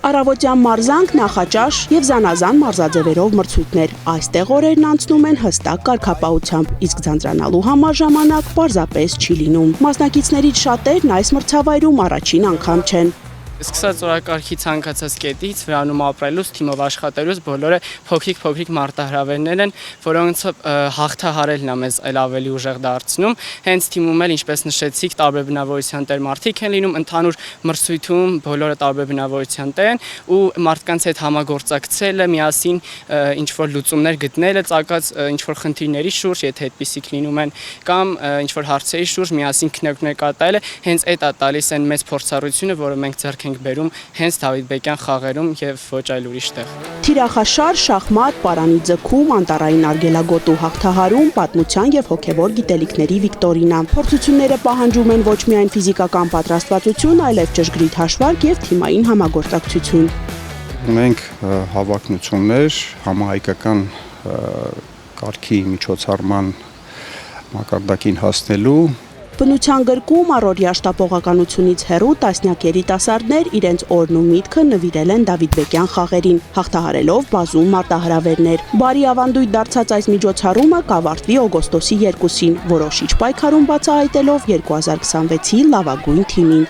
Առավոտյան մարզանք, նախաճաշ եւ զանազան մարզաձևերով մրցույթներ։ Այստեղ օրերն անցնում են հստակ կարգապահությամբ, իսկ ձանձրանալու համար ժամանակ պարզապես չի լինում։ Մասնակիցներից շատերն այս մրցավայրում առաջին անգամ չեն։ Սկսած օրակարգի ցանկացած կետից վրանում ապրելուց, թիմով աշխատելուց բոլորը փոքրիկ մարտահրավերներ են, որոնց հաղթահարելն է մեզ այլ ավելի ուժեղ դարձնում։ Հենց թիմում էլ, ինչպես նշեցիք, տարբեր բնավորության տեր մարդիկ են լինում, ընդհանուր մրցույթում բոլորը տարբեր բնավորության տեր են ու մարդկանց հետ համագործակցելը, միասին ինչ-որ լուծումներ գտնելը, ցանկացած ինչ-որ խնդիրների շուրջ, եթե այդպիսիք լինում են, կամ ինչ-որ հարցերի շուրջ միասին քննարկումներ կատարելը, հենց այդ է տալիս այն մեծ փորձառությունը, որը մենք ձեռք ենք բերում հենց Դավիթբեկյան խաղերում եւ ոչ այլ ուրիշ տեղ։ Թիրախաշար, շախմատ, պարանի ձգում, անտառային արգելագոտու հաղթահարում, պատմության եւ հոգեվոր գիտելիքների վիկտորինա։ Փորձությունները պահանջում են ոչ միայն ֆիզիկական պատրաստվածություն, այլև ճշգրիտ հաշվարկ եւ թիմային համագործակցություն։ Ունենք հավակնություններ համահայկական կարգի միջոցառման մակարդակին հասնելու։ Բնության գրկում առօրյա շտապողականությունից հեռու տասնյակ երիտասարդներ իրենց օրն ու միտքը նվիրել են Դավիթբեկյան խաղերին, հաղթահարելով բազում մարտահրավերներ։ Բարի ավանդույթ դարձած այս միջոցառումը կավարտվի օգոստոսի 2-ին, որոշիչ պայքարում բացահայտելով 2026-ի լավագույն թիմին։